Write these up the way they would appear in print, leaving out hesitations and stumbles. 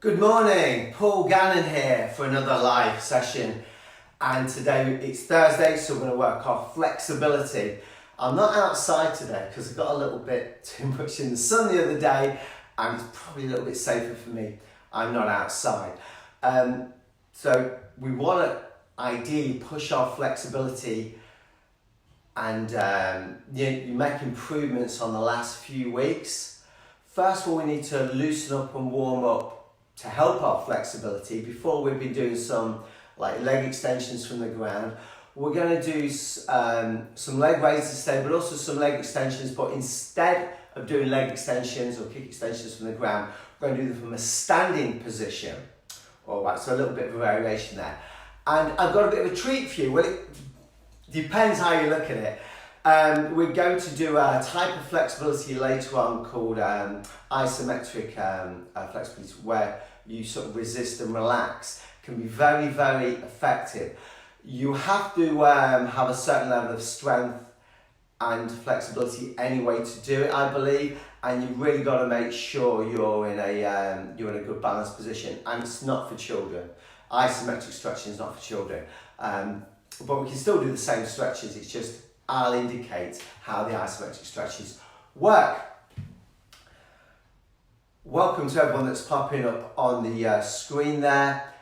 Good morning, Paul Gannon here for another live session, and today it's Thursday, so we're going to work our flexibility. I'm not outside today because I got a little bit too much in the sun the other day and it's probably a little bit safer for me. I'm not outside. So we want to ideally push our flexibility and you make improvements on the last few weeks. First of all, we need to loosen up and warm up to help our flexibility. Before, we've been doing some like leg extensions from the ground. We're going to do some leg raises today, but also some leg extensions, but instead of doing leg extensions or kick extensions from the ground, we're going to do them from a standing position. All right, so a little bit of a variation there. And I've got a bit of a treat for you. Well, it depends how you look at it. We're going to do a type of flexibility later on called isometric flexibility, where you sort of resist and relax. It can be very, very effective. You have to have a certain level of strength and flexibility anyway to do it, I believe, and you've really got to make sure you're in a good balanced position. And it's not for children. Isometric stretching is not for children, but we can still do the same stretches. It's just I'll indicate how the isometric stretches work. Welcome to everyone that's popping up on the screen there.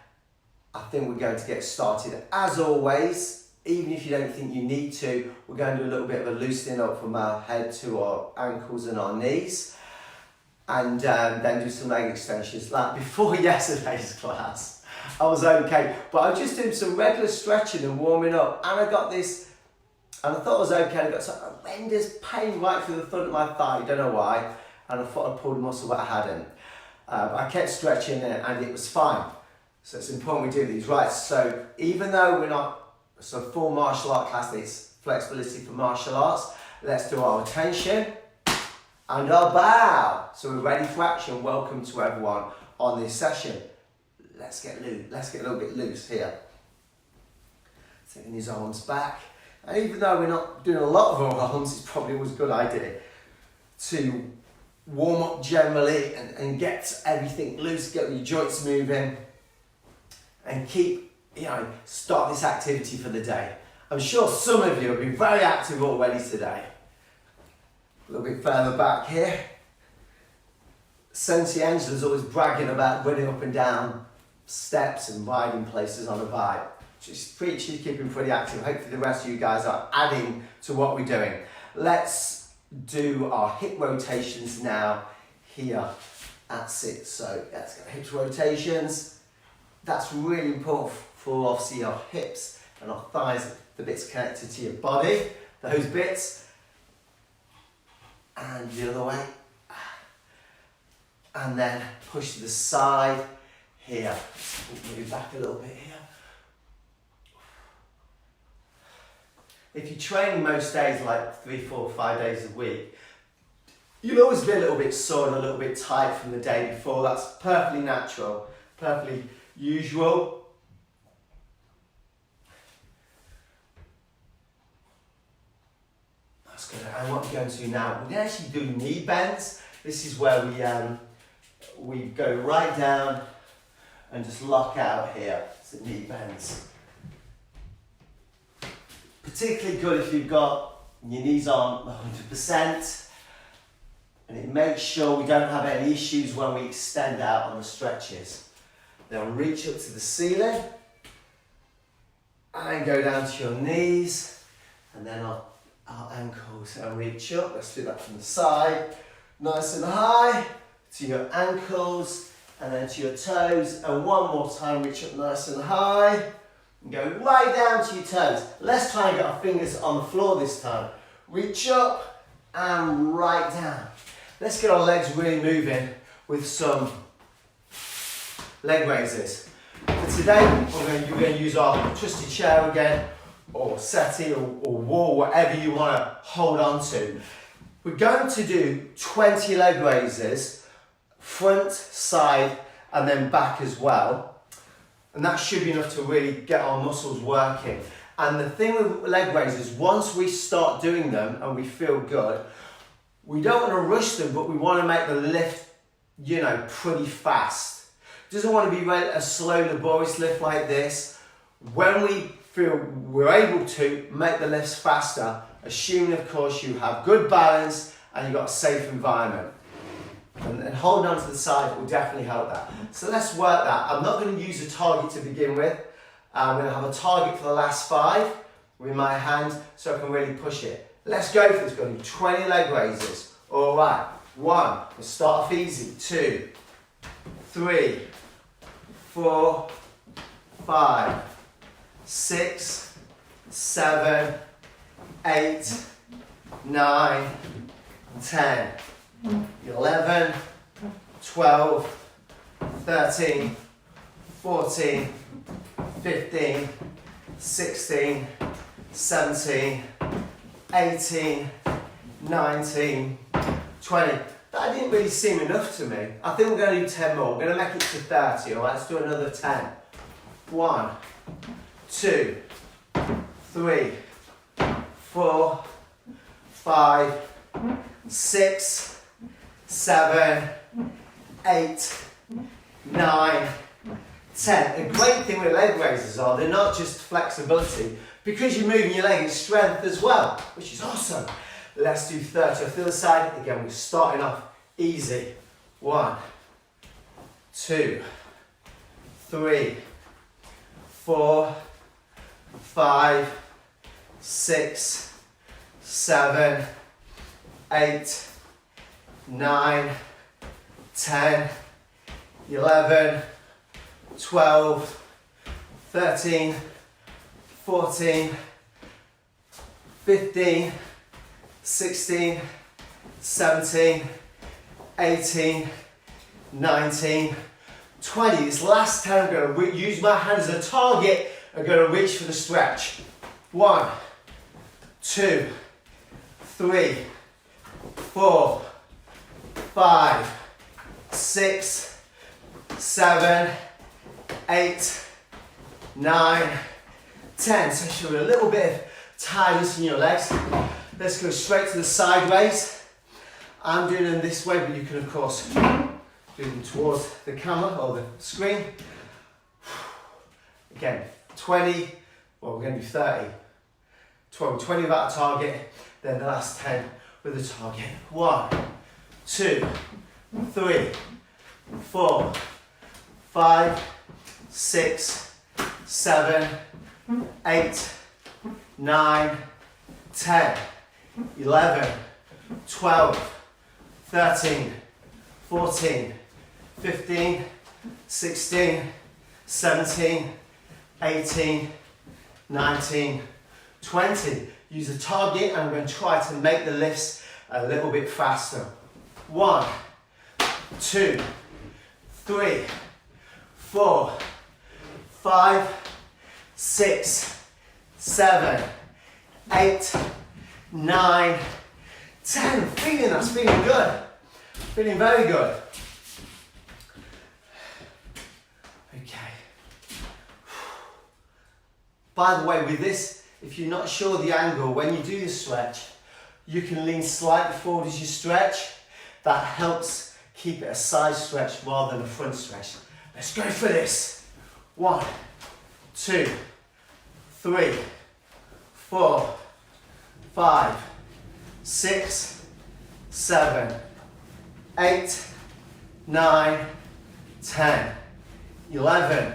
I think we're going to get started as always. Even if you don't think you need to, we're going to do a little bit of a loosening up from our head to our ankles and our knees, and then do some leg extensions. Like before yesterday's class, I was okay, but I was just doing some regular stretching and warming up, and I got this. And I thought I was okay, I got some horrendous pain right through the front of my thigh, don't know why, and I thought I'd pulled a muscle, but I hadn't. But I kept stretching and it was fine. So it's important we do these. Right, so even though we're not a full martial art class, it's flexibility for martial arts, let's do our attention and our bow. So we're ready for action. Welcome to everyone on this session. Let's get loose, let's get a little bit loose here. Taking these arms back. And even though we're not doing a lot of our arms, it probably was a good idea to warm up generally and get everything loose, get your joints moving, and start this activity for the day. I'm sure some of you have been very active already today. A little bit further back here. Sensi Angela's always bragging about running up and down steps and riding places on a bike. She's keeping pretty active. Hopefully the rest of you guys are adding to what we're doing. Let's do our hip rotations now here. That's it. So let's go hips rotations. That's really important for obviously our hips and our thighs, the bits connected to your body, those bits. And the other way. And then push to the side here. Move back a little bit here. If you're training most days, like 3, 4, 5 days a week, you'll always be a little bit sore and a little bit tight from the day before. That's perfectly natural, perfectly usual. That's good. And what we're going to do now, we're going to actually do knee bends. This is where we go right down and just lock out here. So knee bends. Particularly good if you've got your knees on 100%, and it makes sure we don't have any issues when we extend out on the stretches. Then reach up to the ceiling and go down to your knees, and then our ankles, and reach up. Let's do that from the side, nice and high to your ankles and then to your toes, and one more time, reach up nice and high. And go right down to your toes. Let's try and get our fingers on the floor this time. Reach up and right down. Let's get our legs really moving with some leg raises. For today, you're going to use our trusty chair again, or settee, or wall, whatever you want to hold on to. We're going to do 20 leg raises, front, side, and then back as well. And that should be enough to really get our muscles working. And the thing with leg raises, once we start doing them and we feel good, we don't want to rush them, but we want to make the lift, pretty fast. Doesn't want to be a slow, laborious lift like this. When we feel we're able to, make the lifts faster, assuming of course you have good balance and you've got a safe environment. And holding on to the side will definitely help that. So let's work that. I'm not going to use a target to begin with. I'm going to have a target for the last 5 with my hand so I can really push it. Let's go for this. We're going to do 20 leg raises. All right. 1. Let's start off easy. 2, 3, 4, 5, 6, 7, 8, 9, 10, 11, 12, 13, 14, 15, 16, 17, 18, 19, 20. That didn't really seem enough to me. I think we're going to do 10 more. We're going to make it to 30, all right? Let's do another 10. 1, 2, 3, 4, 5, 6, 7, 8, 9, 10. A great thing with leg raises are they're not just flexibility, because you're moving your leg, it's strength as well, which is awesome. Let's do 30 off the other side. Again, we're starting off easy. 1, 2, 3, 4, 5, 6, 7, 8, 9, 10, 11, 12, 13, 14, 15, 16, 17, 18, 19, 20. This last 10, I'm going to use my hand as a target. I'm going to reach for the stretch. 1, 2, 3, 4, 5, 6, 7, 8, 9, 10. So show a little bit of tightness in your legs. Let's go straight to the sideways. I'm doing them this way, but you can of course do them towards the camera or the screen. Again, 20, well, we're going to do 30. 20 without a target, then the last 10 with a target. 1, 2, 3, 4, 5, 6, 7, 8, 9, 10, 11, 12, 13, 14, 15, 16, 17, 18, 19, 20. Use a target. I'm going to try to make the lifts a little bit faster. 1, 2, 3, 4, 5, 6, 7, 8, 9, 10. Feeling that's feeling good. Feeling very good. Okay. By the way, with this, if you're not sure the angle, when you do the stretch, you can lean slightly forward as you stretch. That helps keep it a side stretch rather than a front stretch. Let's go for this. 1, 2, 3, 4, 5, 6, 7, 8, 9, 10, 11,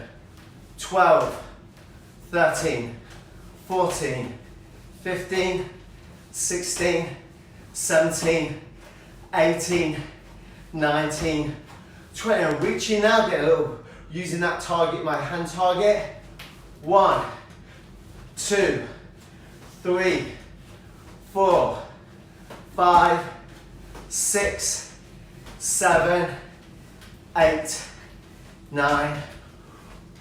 12, 13, 14, 15, 16, 17, 18, 19, 20. I'm reaching now, get a little, using that target, my hand target. 1, 2, 3, 4, 5, 6, 7, 8, 9.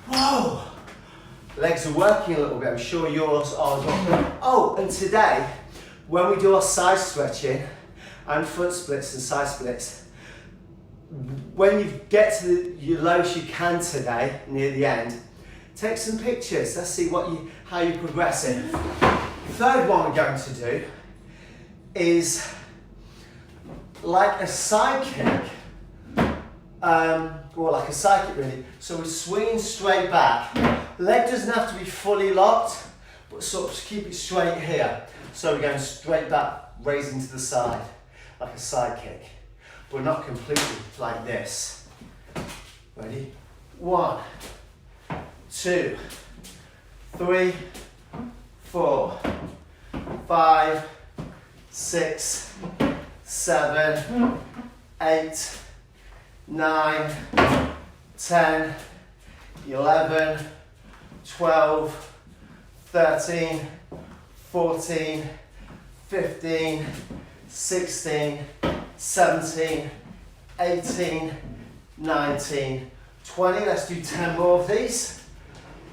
Whoa! Legs are working a little bit. I'm sure yours are as well. Oh, and today, when we do our side stretching and front splits and side splits, when you get to your lowest you can today, near the end, take some pictures. Let's see how you're progressing. The third one we're going to do is like a side kick, or like a side kick really. So we're swinging straight back. Leg doesn't have to be fully locked, but sort of keep it straight here. So we're going straight back, raising to the side, like a side kick. But not completely like this. Ready? 1, 2, 3, 4, 5, 6, 7, 8, 9, 10, 11, 12, 13, 14, 15, 16, 17, 18, 19, 20. Let's do 10 more of these.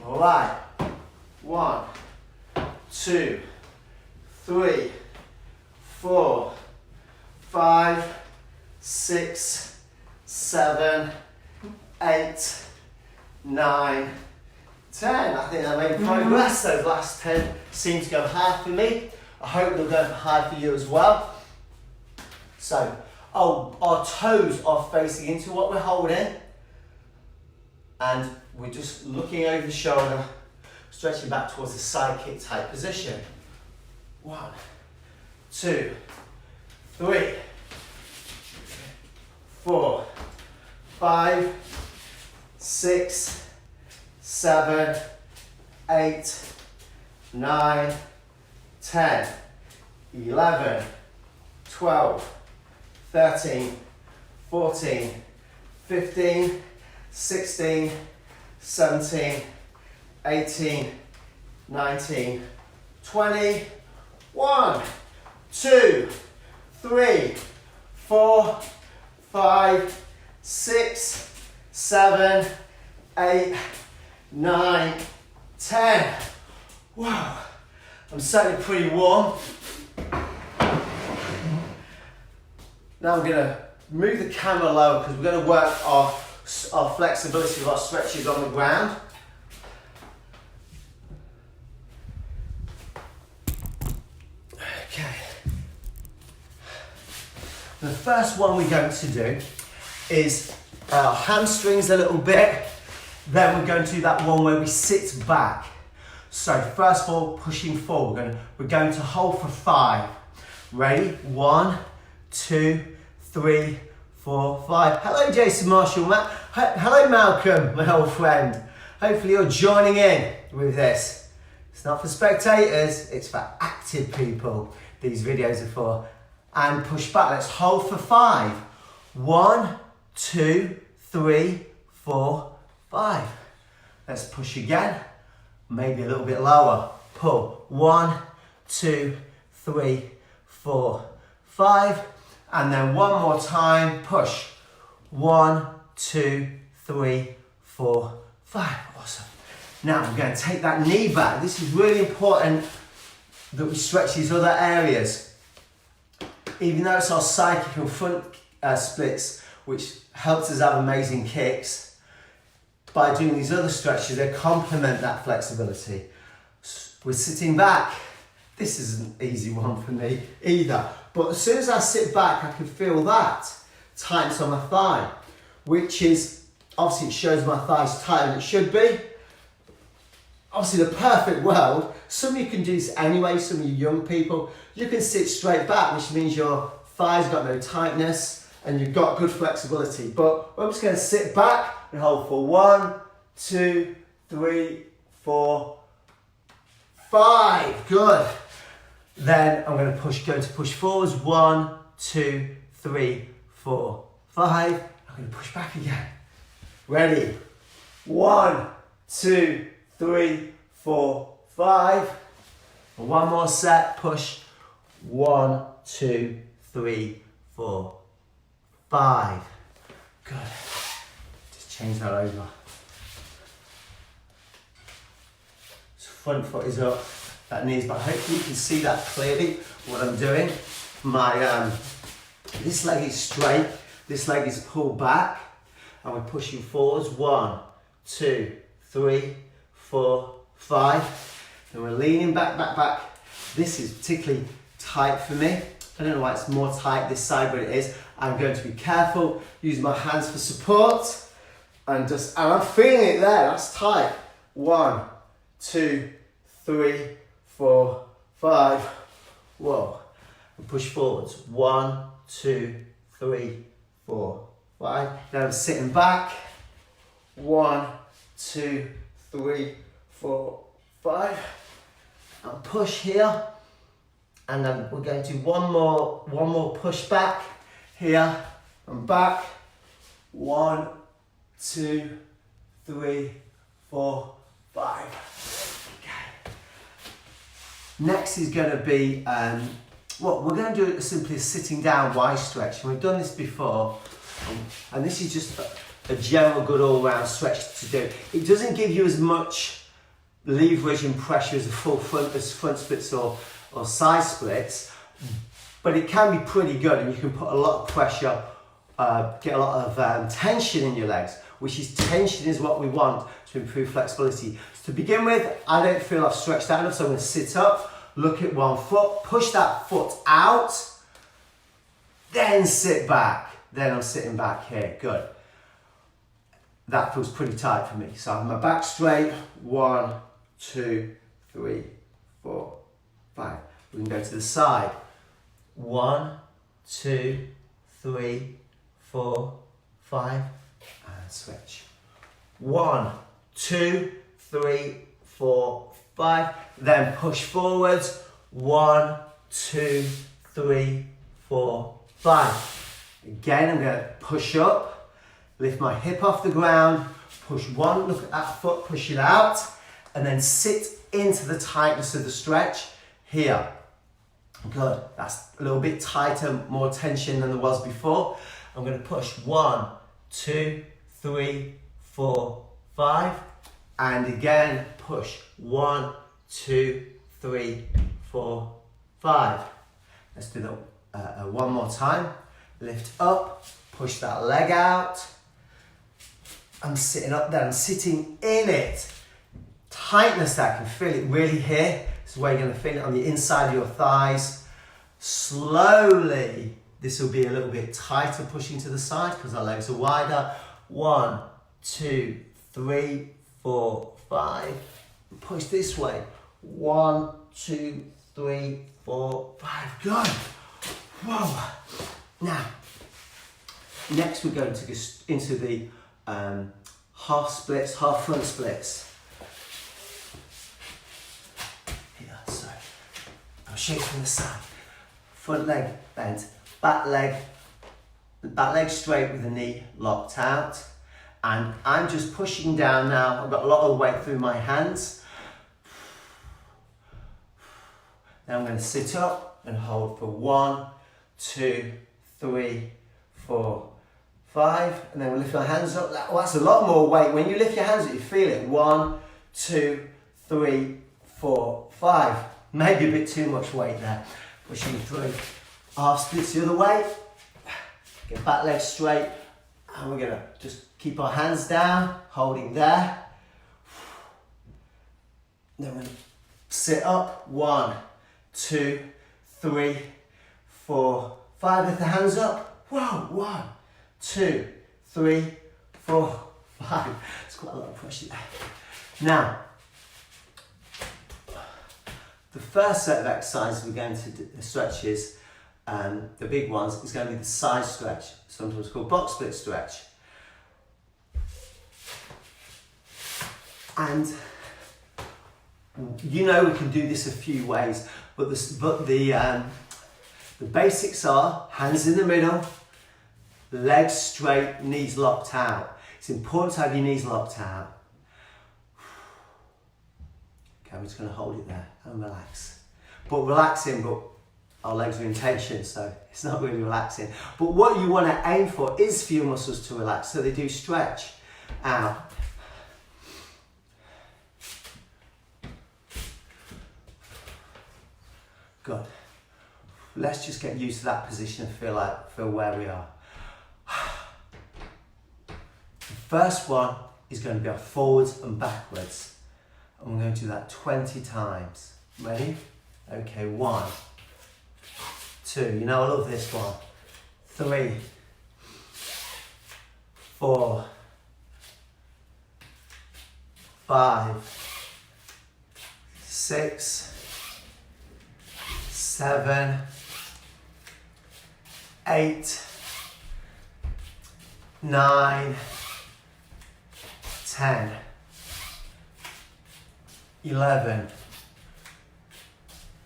All right. 1, 2, 3, 4, 5, 6, 7, 8, 9, 10. I think I made progress. Those last 10 seem to go high for me. I hope they'll go high for you as well. So, our toes are facing into what we're holding. And we're just looking over the shoulder, stretching back towards a side kick type position. 1, 2, 3, 4, 5, 6, 7, 8, 9, 10, 11, 12, 13, 14, 15, 16, 17, 18, 19, 20, 1, 2, 3, 4, 5, 6, 7, 8, 9, 10. Wow, I'm certainly pretty warm. Now I'm going to move the camera low because we're going to work our flexibility of our stretches on the ground. Okay. The first one we're going to do is our hamstrings a little bit. Then we're going to do that one where we sit back. So first of all, pushing forward. We're going to hold for 5. Ready? 1, 2, 3, 4, 5. Hello, Jason Marshall. Hello, Malcolm, my old friend. Hopefully you're joining in with this. It's not for spectators, it's for active people. These videos are for. And push back. Let's hold for 5. 1, 2, 3, 4, 5. Let's push again. Maybe a little bit lower. Pull. 1, 2, 3, 4, 5. And then one more time. Push. 1, 2, 3, 4, 5. Awesome. Now we're going to take that knee back. This is really important that we stretch these other areas. Even though it's our side kick and front splits, which helps us have amazing kicks, by doing these other stretches, they complement that flexibility. We're sitting back. This isn't an easy one for me either. But as soon as I sit back, I can feel that tightness on my thigh, which is, obviously it shows my thighs tighter than it should be. Obviously the perfect world, some of you can do this anyway, some of you young people, you can sit straight back, which means your thighs got no tightness and you've got good flexibility. But I'm just going to sit back and hold for 1, 2, 3, 4, 5. Good. Then I'm going to push forwards. 1, 2, 3, 4, 5. I'm going to push back again. Ready? 1, 2, 3, 4, 5. And one more set. Push. 1, 2, 3, 4, 5. Good. Just change that over. So front foot is up. That knee's back. Hopefully you can see that clearly. What I'm doing. My this leg is straight. This leg is pulled back. And we're pushing forwards. 1, 2, 3, 4, 5. And we're leaning back, back, back. This is particularly tight for me. I don't know why it's more tight this side, but it is. I'm going to be careful, use my hands for support, and I'm feeling it there, that's tight. 1, 2, 3, 4, 5. Whoa. And push forwards. 1, 2, 3, 4, 5. Now I'm sitting back. 1, 2, 3, 4, 5. And push here. And then we're going to do one more push back here and back. 1, 2, 3, 4, 5. Okay. Next is going to be we're going to do simply a sitting down Y stretch. And we've done this before, and this is just a general good all-round stretch to do. It doesn't give you as much leverage and pressure as front splits or side splits, but it can be pretty good, and you can put a lot of pressure, get a lot of tension in your legs, which is tension is what we want to improve flexibility. So to begin with, I don't feel I've stretched out enough, so I'm going to sit up, look at one foot, push that foot out, then sit back. Then I'm sitting back here. Good. That feels pretty tight for me. So I have my back straight. 1, 2, 3, 4, 5. We can go to the side. 1, 2, 3, 4, 5, and switch. 1, 2, 3, 4, 5. Then push forwards. 1, 2, 3, 4, 5. Again, I'm going to push up, lift my hip off the ground, push one, look at that foot, push it out, and then sit into the tightness of the stretch here. Good. That's a little bit tighter, more tension than there was before. I'm going to push 1, 2, 3, 4, 5, and again push 1, 2, 3, 4, 5. Let's do that one more time. Lift up, push that leg out. I'm sitting up there, I'm sitting in it. Tightness there, I can feel it really here. This is where you're going to feel it on the inside of your thighs. Slowly, this will be a little bit tighter pushing to the side because our legs are wider. 1, 2, 3, 4, 5. Push this way. 1, 2, 3, 4, 5. Good. Whoa. Now, next we're going to go into the half splits, half front splits. Here, so I'll show you from the side. Front leg bent, back leg straight with the knee locked out. And I'm just pushing down now. I've got a lot of weight through my hands. Now I'm going to sit up and hold for 1, 2, 3, 4, 5, and then we'll lift our hands up. That's a lot more weight. When you lift your hands up, you feel it. 1, 2, 3, 4, 5. Maybe a bit too much weight there. Pushing through. Half splits the other way. Get back leg straight, and we're gonna just keep our hands down, holding there. Then we'll sit up. 1, 2, 3, 4, 5. Lift the hands up. Whoa. 1, 2, 3, 4, 5. It's quite a lot of pressure there. Now, the first set of exercises we're going to do, the stretches, the big ones, is going to be the side stretch, sometimes called box split stretch. And you know we can do this a few ways, but the basics are hands in the middle, legs straight, knees locked out. It's important to have your knees locked out. Okay, I'm just going to hold it there and relax. But relaxing, but our legs are in tension, so it's not really relaxing. But what you want to aim for is for your muscles to relax, so they do stretch out. Good. Let's just get used to that position and feel where we are. The first one is going to be our forwards and backwards. And we're going to do that 20 times. Ready? Okay, 1, 2, you know I love this one. 3, 4, 5, 6, 7, 8, 9, 10, 11,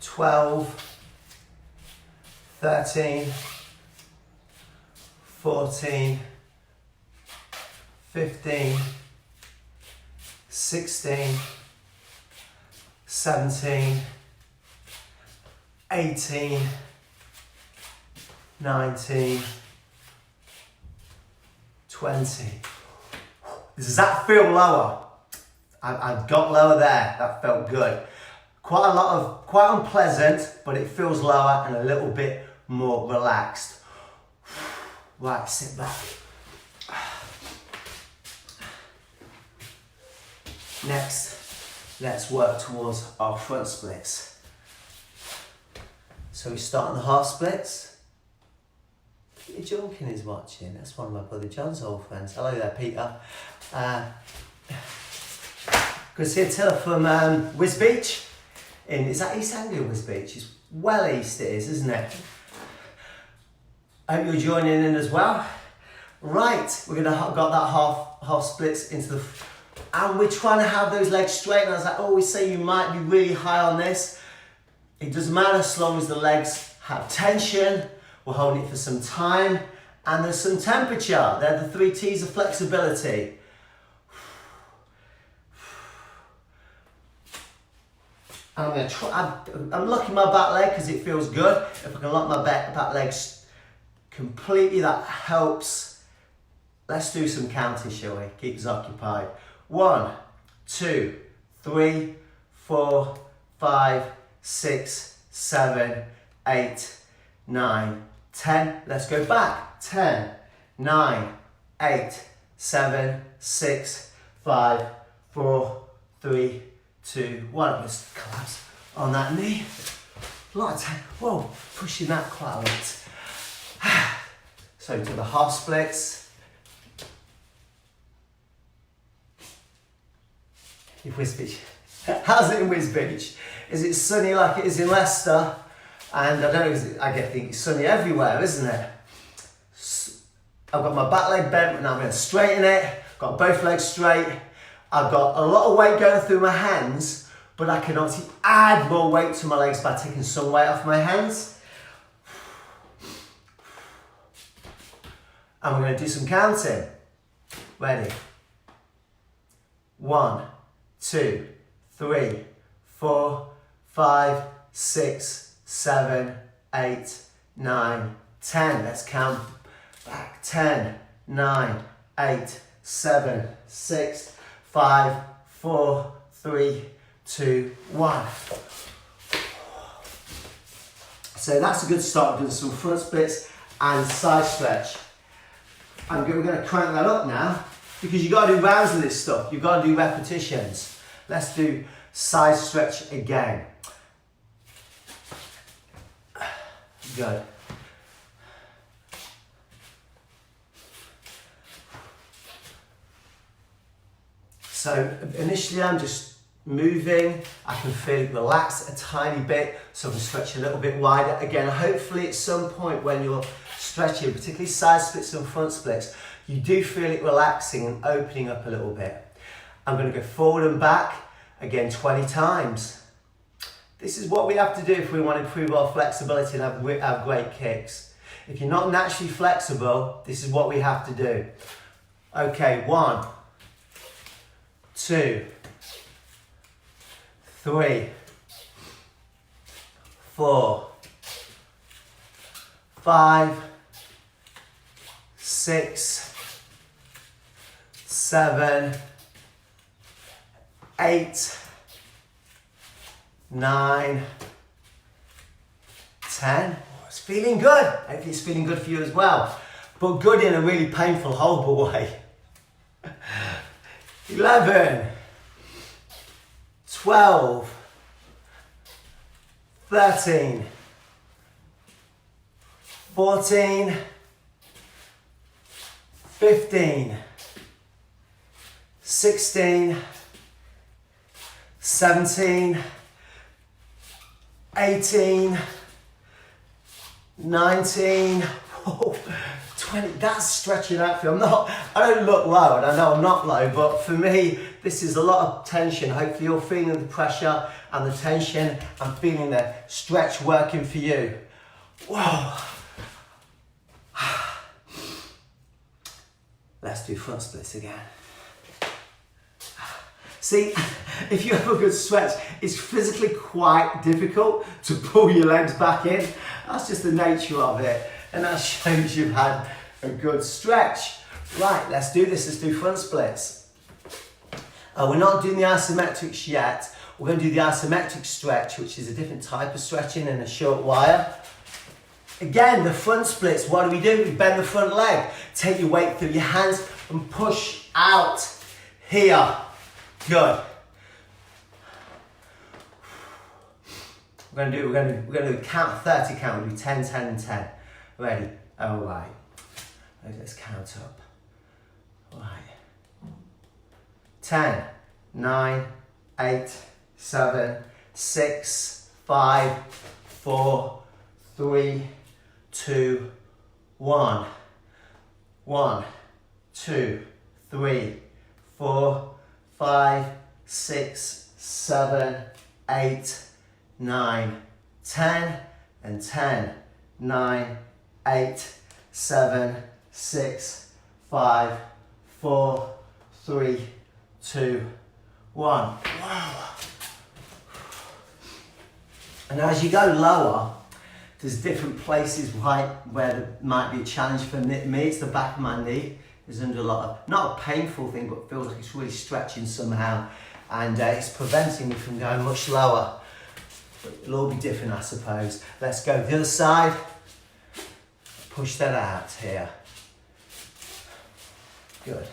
12, 13, 14, 15, 16, 17, 18, 19, 20. Does that feel lower? I've got lower there, that felt good. Quite unpleasant, but it feels lower and a little bit more relaxed. Right, sit back. Next, let's work towards our front splits. So we start on the half splits. Peter Junkin is watching. That's one of my brother John's old friends. Hello there, Peter. Good to see you, Tilla, from Wisbech. Is that East Anglia, Wisbech? It's well east it is, isn't it? I hope you're joining in as well. Right, we're gonna got that half splits into the, and we're trying to have those legs straight. And as I always say, you might be really high on this. It doesn't matter as long as the legs have tension. We're holding it for some time, and there's some temperature. They're the 3 T's of flexibility. I'm going to try, I'm locking my back leg because it feels good. If I can lock my back legs completely, that helps. Let's do some counting, shall we? Keep us occupied. 1, 2, 3, 4, 5, 6, 7, 8, 9, 10. Let's go back. 10, 9, 8, 7, 6, 5, 4, 3, 2, 1. Let's collapse on that knee. A lot of time. Whoa, pushing that quite a lot. So to the half splits. In Wisbech. How's it in Wisbech? Is it sunny like it is in Leicester? And I don't know, I think it's sunny everywhere, isn't it? I've got my back leg bent, now I'm going to straighten it. Got both legs straight. I've got a lot of weight going through my hands, but I can obviously add more weight to my legs by taking some weight off my hands. And we're going to do some counting. Ready? 1, 2, 3, 4, 5, 6, 7, 8, 9, 10. Let's count back. 10, 9, 8, 7, 6, 5, 4, 3, 2, 1. So that's a good start. Doing some front splits and side stretch. We're going to crank that up now because you've got to do rounds of this stuff. You've got to do repetitions. Let's do side stretch again. Good. So initially I'm just moving. I can feel it relax a tiny bit, so I can stretch a little bit wider. Again, hopefully at some point when you're stretching, particularly side splits and front splits, you do feel it relaxing and opening up a little bit. I'm going to go forward and back again 20 times. This is what we have to do if we want to improve our flexibility and have great kicks. If you're not naturally flexible, this is what we have to do. Okay, 1, 2, 3, 4, 5, 6, 7, 8, 9, 10. Oh, it's feeling good. Hopefully it's feeling good for you as well. But good in a really painful, horrible way. 11, 12, 13, 14, 15, 16, 17, 18, 19, 20. That's stretching out for you. I don't look low, and I know I'm not low, but for me, this is a lot of tension. Hopefully you're feeling the pressure and the tension. I'm feeling the stretch working for you. Whoa. Let's do front splits again. See, if you have a good stretch, it's physically quite difficult to pull your legs back in. That's just the nature of it. And that shows you've had a good stretch. Right, let's do this. Let's do front splits. We're not doing the isometrics yet. We're going to do the isometric stretch, which is a different type of stretching in a short wire. Again, the front splits, what do? We bend the front leg. Take your weight through your hands and push out here. Good. We're going to do count 30 count. We'll do 10, 10 and 10. Ready? All right. Let's count up. All right. 10, 9, 8, 7, 6, 5, 4, 3, 2, 1. 1, 2, 3, 4, 5, 6, 7, 8, 9, 10, and 10, 9, 8, 7, 6, 5, 4, 3, 2, 1. Wow. And as you go lower, there's different places where there might be a challenge for me. It's the back of my knee. Is under a lot of, not a painful thing, but feels like it's really stretching somehow. And it's preventing me from going much lower. But it'll all be different, I suppose. Let's go the other side. Push that out here. Good.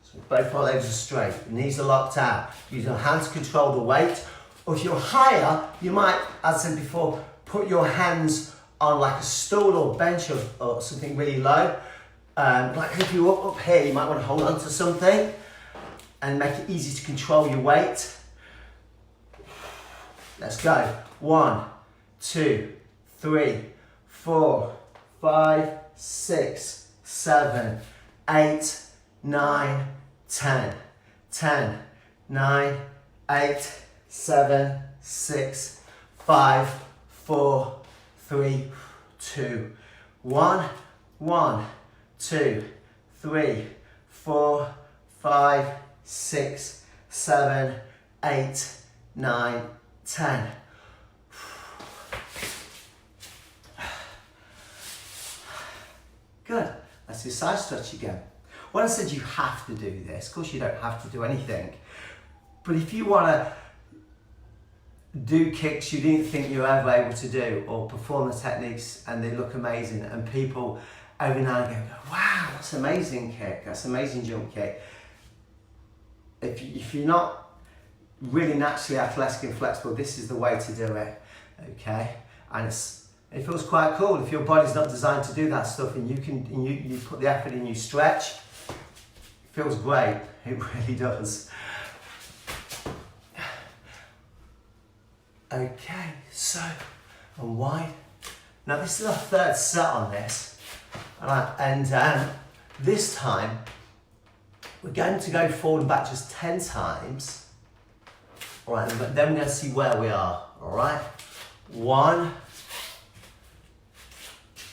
So both our legs are straight, knees are locked out. Use your hands to control the weight. Or if you're higher, you might, as I said before, put your hands on like a stool or bench or something really low. Like if you're up here, you might want to hold on to something and make it easy to control your weight. Let's go. 1, 2, 3, 4, 5, 6, 7, 8, 9, 10. 10, 9, 8, 7, 6, 5, 4, 3, 2, 1. 1, 2, 3, 4, 5, 6, 7, 8, 9, 10. Good. Let's do side stretch again. When I said you have to do this, of course you don't have to do anything. But if you want to do kicks you didn't think you were ever able to do, or perform the techniques and they look amazing, and people every now and again go, wow, that's an amazing kick, that's an amazing jump kick. If you're not really naturally athletic and flexible, this is the way to do it, okay? And it feels quite cool. If your body's not designed to do that stuff and you put the effort in, you stretch, it feels great, it really does. Okay, so, and wide. Now this is our third set on this, and this time we're going to go forward and back just 10 times. All right, but then we're going to see where we are. All right, 1,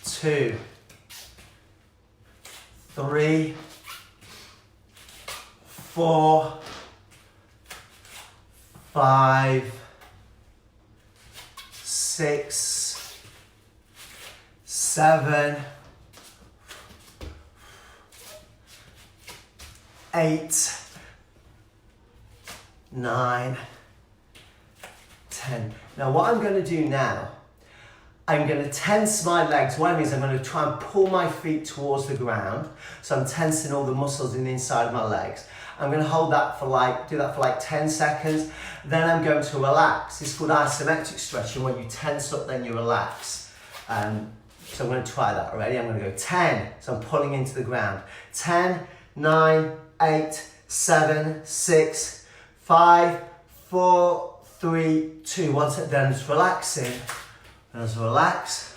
2, 3, 4, 5, 6, 7, 8, 9, 10. Now what I'm going to do now, I'm going to tense my legs. What it means, I'm going to try and pull my feet towards the ground. So I'm tensing all the muscles in the inside of my legs. I'm going to hold that for do that for like 10 seconds. Then I'm going to relax. It's called isometric stretching. When you tense up, then you relax. So I'm going to try that already. I'm going to go 10. So I'm pulling into the ground. 10, 9, 8, 7, 6, 5, 4, 3, 2, 1. So then just relaxing. And as I relax,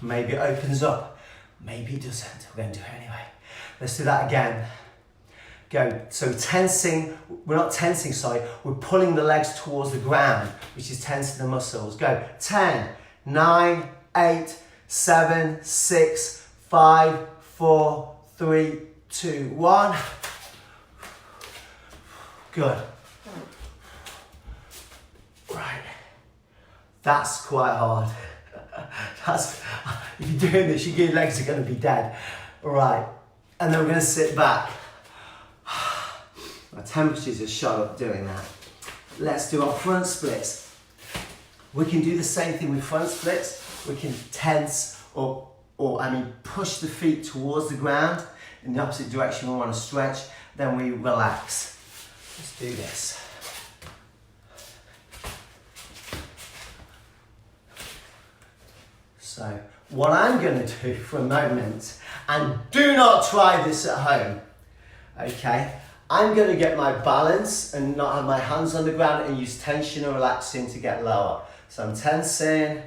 maybe it opens up. Maybe it doesn't. We're going to do it anyway. Let's do that again. Go. So tensing, we're not tensing, sorry. We're pulling the legs towards the ground, which is tensing the muscles. Go. 10, 9, 8, 7, 6, 5, 4, 3, 2, 1. Good. Right. That's quite hard. If you're doing this, your legs are going to be dead. Right. And then we're going to sit back. My temperatures are shot up doing that. Let's do our front splits. We can do the same thing with front splits. We can tense or push the feet towards the ground in the opposite direction. We want to stretch, then we relax. Let's do this. So what I'm going to do for a moment, and do not try this at home, okay? I'm going to get my balance and not have my hands on the ground and use tension or relaxing to get lower. So I'm tensing,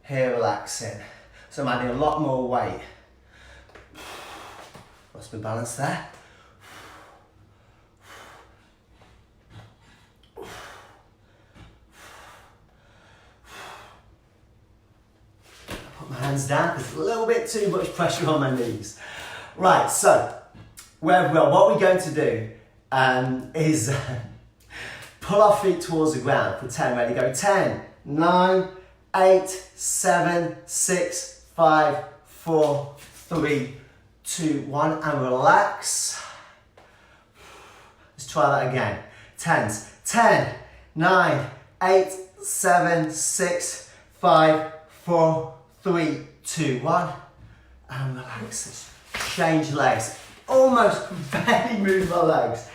here relaxing. So I'm adding a lot more weight. Lost my balance there. Put my hands down, there's a little bit too much pressure on my knees. Right, so what we're going to do is pull our feet towards the ground for 10. Ready, go. 10, 9, 8, 7, 6, 5, 4, 3, 2, 1, and relax. Let's try that again. 10, 9, 8, 7, 6, 5, 4, 3, 2, 1, and relax. Change legs. Almost barely move my legs.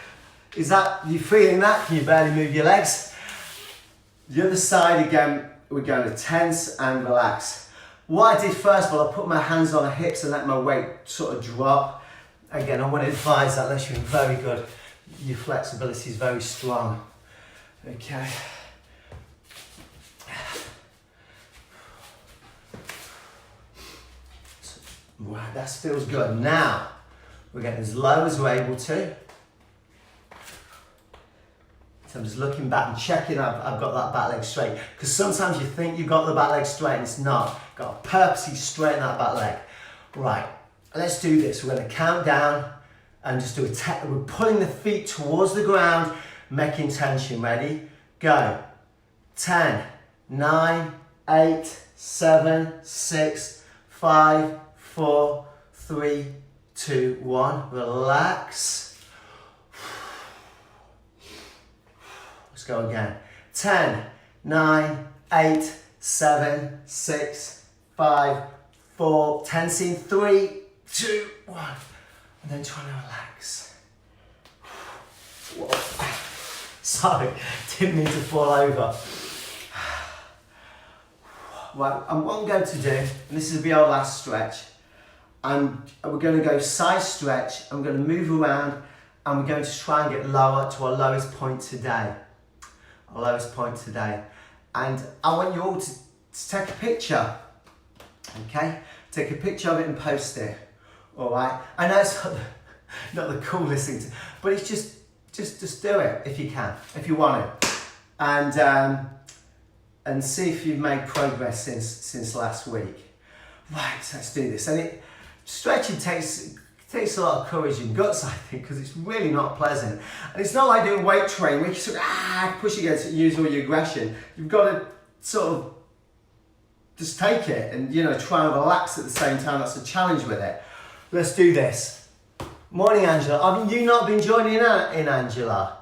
You feeling that? Can you barely move your legs? The other side again, we're going to tense and relax. What I did first of all, I put my hands on my hips and let my weight sort of drop. Again, I want to advise that unless you're very good, your flexibility is very strong. Okay. Right, that feels good. Now, we're getting as low as we're able to. So I'm just looking back and checking I've got that back leg straight. Because sometimes you think you've got the back leg straight and it's not. Got to purposely straighten that back leg. Right, let's do this. We're going to count down and just do we're pulling the feet towards the ground, making tension. Ready? Go. 10, 9, 8, 7, 6, 5, 4, 3, 2, 1. Relax. Let's go again. 10, 9, 8, 7, 6, 5, 4, tensing, 3, 2, 1. And then trying to relax. Whoa. Sorry, didn't mean to fall over. Well, and what I'm going to do, and this will be our last stretch, and we're going to go side stretch. I'm going to move around and we're going to try and get lower to our lowest point today. Our lowest point today. And I want you all to take a picture. Okay? Take a picture of it and post it. Alright? I know it's not the coolest thing to, but it's just do it if you can, if you want it. And see if you've made progress since last week. Right, so let's do this. And stretching takes a lot of courage and guts, I think, because it's really not pleasant. And it's not like doing weight training where you sort of push against it and use all your aggression. You've got to sort of just take it and, try and relax at the same time. That's a challenge with it. Let's do this. Morning, Angela. Have you not been joining in, Angela?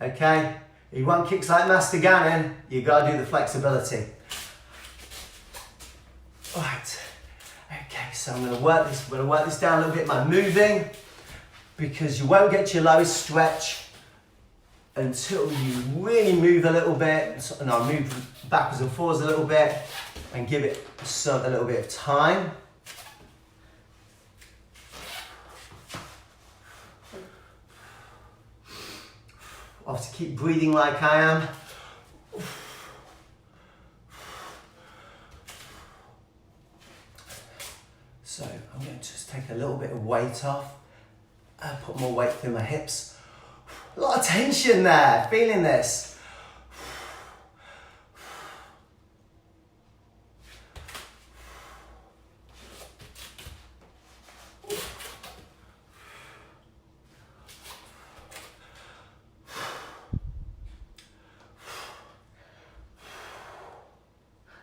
Okay? If you want kicks like Master Gannon, you got to do the flexibility. Right. Okay, so I'm going to work this down a little bit by moving, because you won't get your lowest stretch until you really move a little bit. No, move backwards and forwards a little bit and give it a little bit of time. Obviously keep breathing like I am. So I'm going to just take a little bit of weight off. Put more weight through my hips. A lot of tension there, feeling this.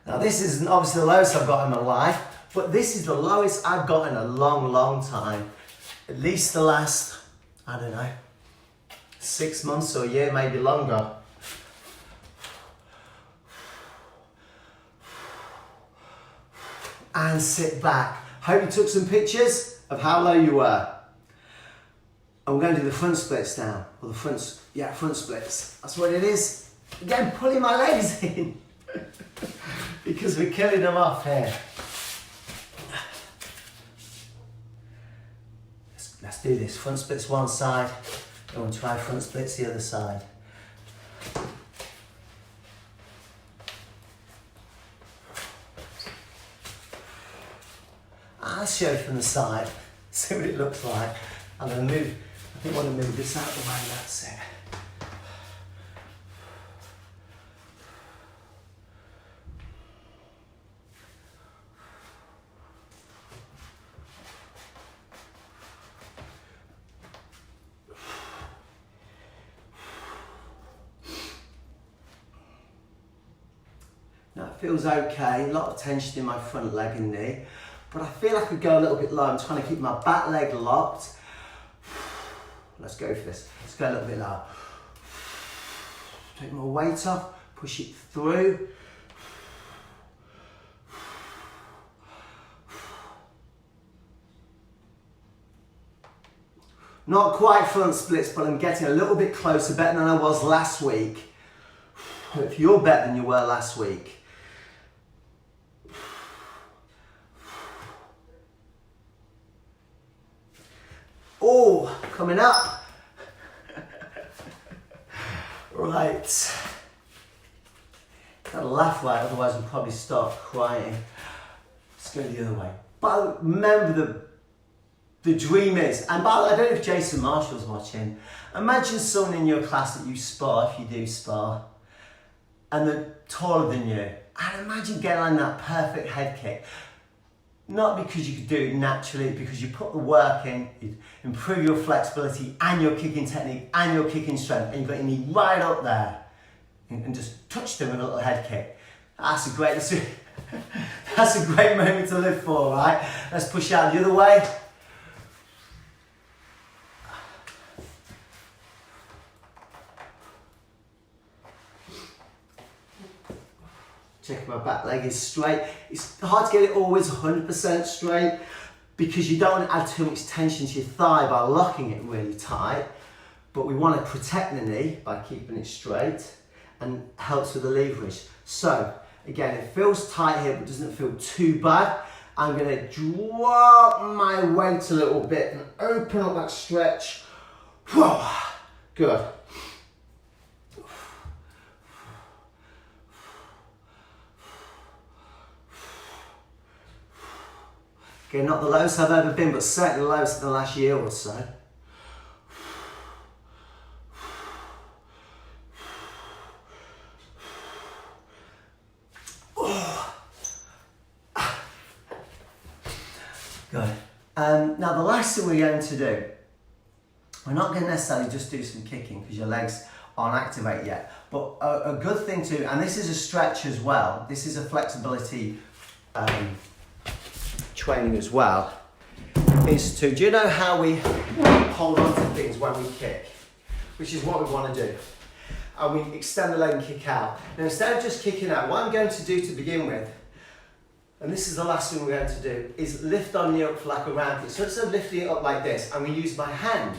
Now this isn't obviously the lowest I've got in my life, but this is the lowest I've got in a long, long time. At least the last, I don't know, 6 months or a year, maybe longer. And sit back. Hope you took some pictures of how low you were. And we're going to do the front splits now. Or the front splits. That's what it is. Again, pulling my legs in. Because we're killing them off here. Let's do this. Front splits one side. Then we'll try front splits the other side. I'll show you from the side. See what it looks like. I'm going to move. I think I want to move this out of the way. That's it. Now it feels okay, a lot of tension in my front leg and knee, but I feel I could go a little bit low. I'm trying to keep my back leg locked. Let's go for this. Let's go a little bit lower. Take more weight off, push it through. Not quite front splits, but I'm getting a little bit closer, better than I was last week. If you're better than you were last week. Oh, coming up. Right. Gotta laugh right, otherwise I'll probably start crying. Let's go the other way. But remember the dream is, and by the way, I don't know if Jason Marshall's watching. Imagine someone in your class that you spar, if you do spar, and they're taller than you. And imagine getting on that perfect head kick. Not because you could do it naturally, because you put the work in, you improve your flexibility and your kicking technique and your kicking strength, and you've got your knee right up there and just touch them with a little head kick. That's a great moment to live for, right? Let's push out the other way. Check if my back leg is straight. It's hard to get it always 100% straight because you don't want to add too much tension to your thigh by locking it really tight. But we want to protect the knee by keeping it straight and helps with the leverage. So again, it feels tight here but doesn't feel too bad. I'm going to drop my weight a little bit and open up that stretch. Whoa. Good. Okay, not the lowest I've ever been, but certainly the lowest in the last year or so. Good. Now the last thing we're going to do, we're not going to necessarily just do some kicking because your legs aren't activated yet, but a good thing to, and this is a stretch as well, this is a flexibility training as well, is to, do you know how we hold on to things when we kick? Which is what we want to do. And we extend the leg and kick out. Now instead of just kicking out, what I'm going to do to begin with, and this is the last thing we're going to do, is lift our knee up for like a round kick. So instead of lifting it up like this, I'm going to use my hand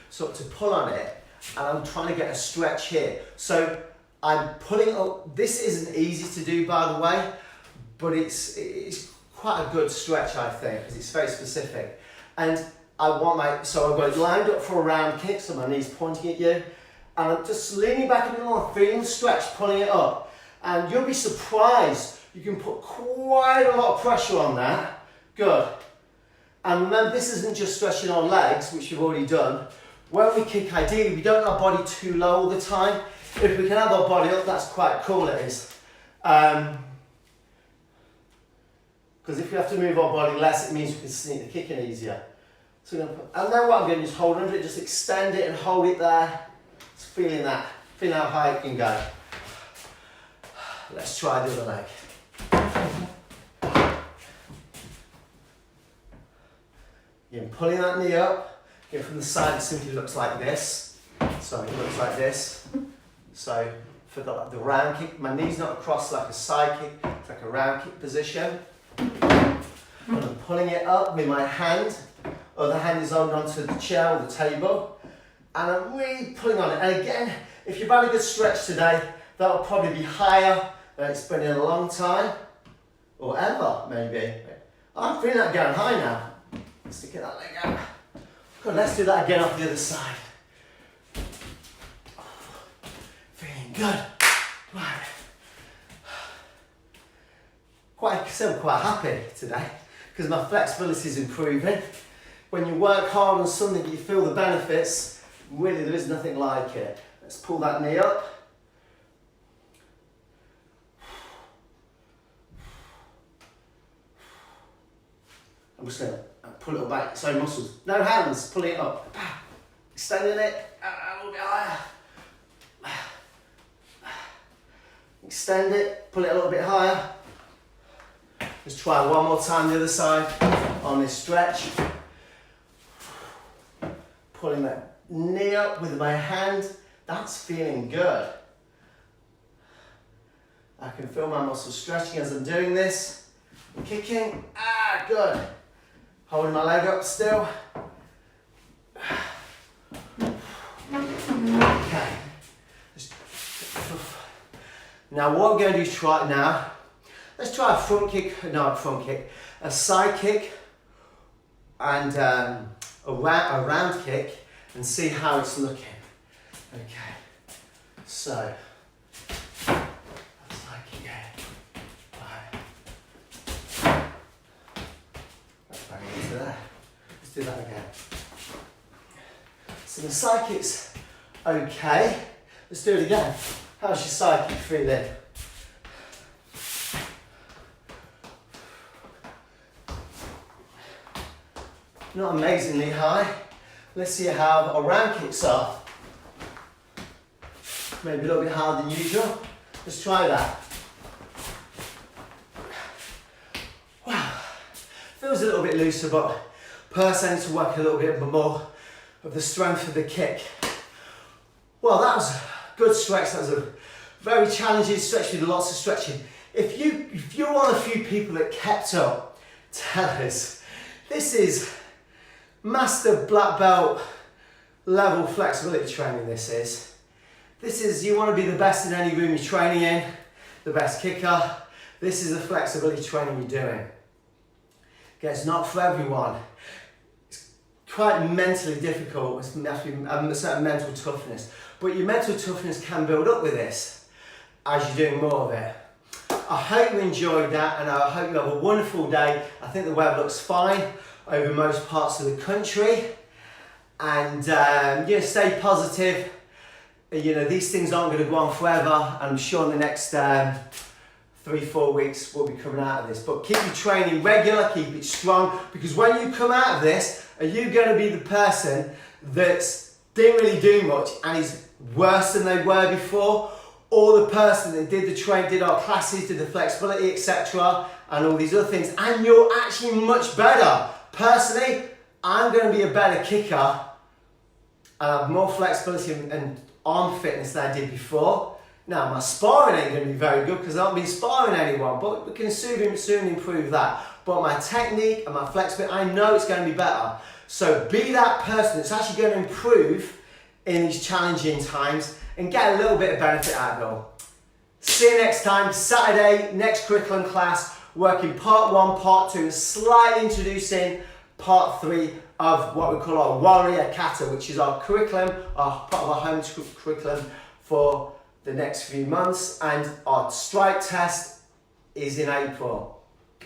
sort of to pull on it and I'm trying to get a stretch here. So I'm pulling up. This isn't easy to do, by the way, but it's quite a good stretch, I think, because it's very specific. And I want so I've got it lined up for a round kick, so my knee's pointing at you, and I'm just leaning back a little more, feeling the stretch, pulling it up. And you'll be surprised, you can put quite a lot of pressure on that. Good. And remember, this isn't just stretching on legs, which you've already done. When we kick, ideally, we don't have our body too low all the time. If we can have our body up, that's quite cool, it is. Because if we have to move our body less, it means we can sneak the kick in easier. So and then what I'm going to do is hold under it, just extend it and hold it there. Just feeling that, feeling how high it can go. Let's try the other leg. Again, pulling that knee up. Again, from the side, it simply looks like this. So it looks like this. So for the round kick, my knee's not across like a side kick, it's like a round kick position. And I'm pulling it up with my hand. Other hand is on onto the chair or the table. And I'm really pulling on it. And again, if you've had a good stretch today, that'll probably be higher than it's been in a long time. Or ever, maybe. I'm feeling that going high now. Stick that leg out. Good, let's do that again off the other side. Feeling good. Right. I'm quite happy today because my flexibility is improving. When you work hard on something, you feel the benefits. Really, there is nothing like it. Let's pull that knee up. I'm just going to pull it back, so muscles. No hands, pulling it up. Extending it, a little bit higher. Extend it, pull it a little bit higher. Let's try one more time the other side on this stretch. Pulling that knee up with my hand. That's feeling good. I can feel my muscles stretching as I'm doing this. I'm kicking, good. Holding my leg up still. Okay. Now what we're going to do is try now. Let's try a side kick and a round kick and see how it's looking. Okay. So, side kick again. Right. Let's bang it into there. Let's do that again. So the side kick's okay. Let's do it again. How's your side kick feeling? Not amazingly high. Let's see how our round kicks are. Maybe a little bit higher than usual. Let's try that. Wow. Feels a little bit looser, but personally I need to work a little bit more of the strength of the kick. Well, that was a good stretch. That was a very challenging stretch with lots of stretching. If you're one of the few people that kept up, tell us. This is master black belt level flexibility training. This is, you want to be the best in any room you're training in, the best kicker. This is the flexibility training you're doing. Okay, it's not for everyone. It's quite mentally difficult. It's has to be a certain mental toughness. But your mental toughness can build up with this as you're doing more of it. I hope you enjoyed that and I hope you have a wonderful day. I think the weather looks fine over most parts of the country. And stay positive. These things aren't going to go on forever. I'm sure in the next 3-4 weeks we'll be coming out of this. But keep your training regular, keep it strong, because when you come out of this, are you going to be the person that didn't really do much and is worse than they were before? Or the person that did the training, did our classes, did the flexibility, etc., and all these other things, and you're actually much better? Personally, I'm going to be a better kicker and have more flexibility and arm fitness than I did before. Now, my sparring ain't going to be very good because I haven't been sparring anyone, but we can soon improve that. But my technique and my flexibility, I know it's going to be better. So be that person that's actually going to improve in these challenging times and get a little bit of benefit out of it all. See you next time, Saturday, next curriculum class, working part 1, part 2, and slightly introducing part 3 of what we call our Warrior Kata, which is our curriculum, part of our home curriculum for the next few months, and our strike test is in April.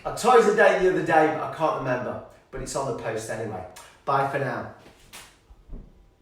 I told you the date the other day, but I can't remember, but it's on the post anyway. Bye for now.